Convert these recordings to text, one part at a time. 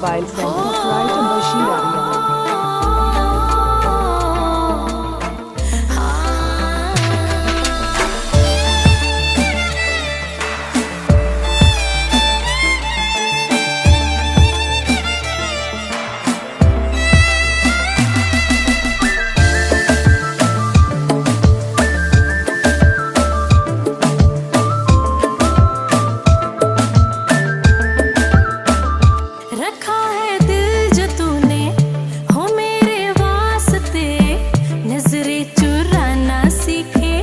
Mobile Center, writer Bashir Aryan. रखा है दिल जो तूने हो मेरे वास्ते, नजरें चुराना सीखे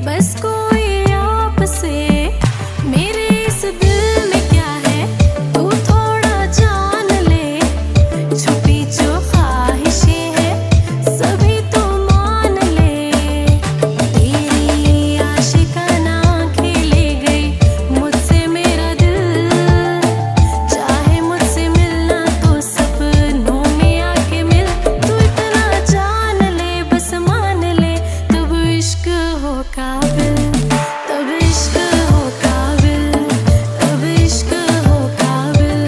बस कोई आपसे। मेरे इस दिल में क्या है तू थोड़ा जान ले, छुपी जो ख्वाहिशें हैं सभी तो मान ले। तेरी आशिकाना खेले गई मुझसे मेरा दिल, चाहे मुझसे मिलना तो सपनों में आके मिल। तू इतना जान ले बस मान ले, तब इश्क हो काबिल, तब इश्क हो काबिल, तब इश्क हो काबिल।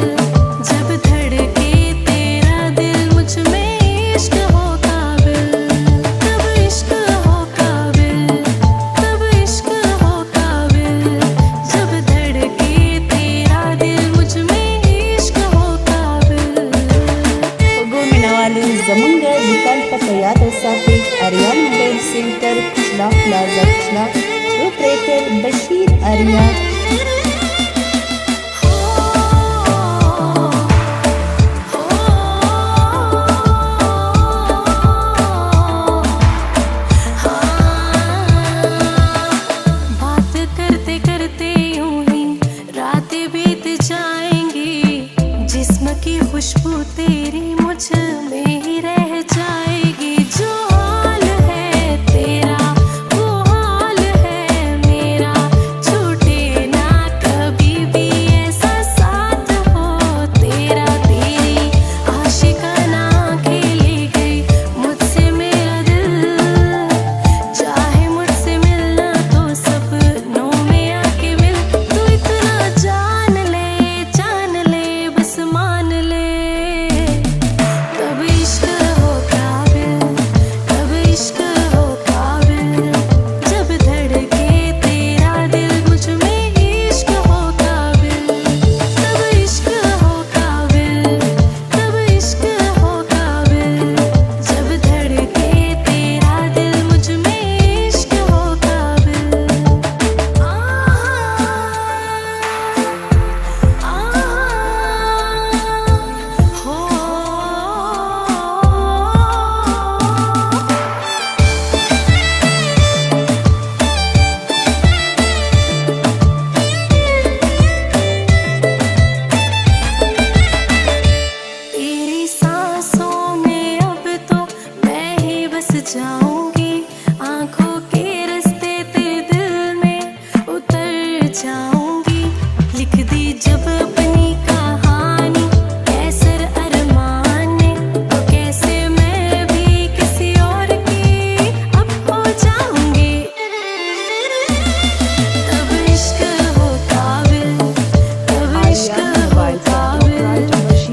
जब धड़के तेरा दिल मुझ में इश्क हो काबिल, तब इश्क हो काबिल, तब इश्क हो काबिल। जब धड़के तेरा दिल मुझ में इश्क हो काबिल। Minawali Zamunga Dikal Patayado Safi Aryan Mobile Center Kuchla Plaza Kuchla, proprietor Bashir Aryan. बात करते करते यूं ही रातें बीत जाएंगी, जिस्म की खुशबू तेरी मुझ में ही रह जाएगी। जो हाल है तेरा वो हाल है मेरा, छूटे ना कभी भी ऐसा साथ हो तेरा। तेरी आशिकाना खेली गई मुझसे मेरा दिल, चाहे मुझसे मिलना तो सपनों में आके मिल। तू इतना जान ले बस मान ले, तब इश्क हो काबिल, तब इश्क हो काबिल। जब धड़के तेरा दिल मुझ में इश्क हो काबिल, तब इश्क हो काबिल, तब इश्क हो काबिल। जब धड़के तेरा दिल मुझ में इश्क हो काबिल। तेरी सांसों में अब तो मैं ही बस जाऊंगी, आंखों के रास्ते तेरे दिल में उतर जाऊंगी। लिख दी जब अपनी कहानी कैसर अरमान ने, तो कैसे मैं भी किसी और की अब हो जाऊंगी। तब इश्क हो काबिल, तब इश्क हो काबिल।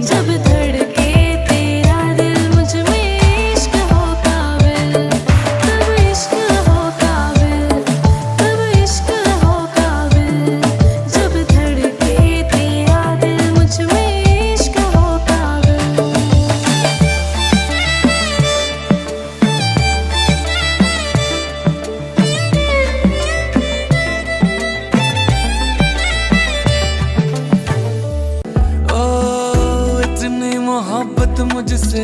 जब धड़के तेरा दिल मुझ में इश्क हो काबिल, तब इश्क हो काबिल, तब इश्क हो काबिल। जब धड़के तेरा दिल मुझ में इश्क हो काबिल। इतनी मोहब्बत मुझसे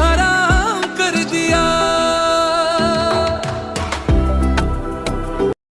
हराम कर दिया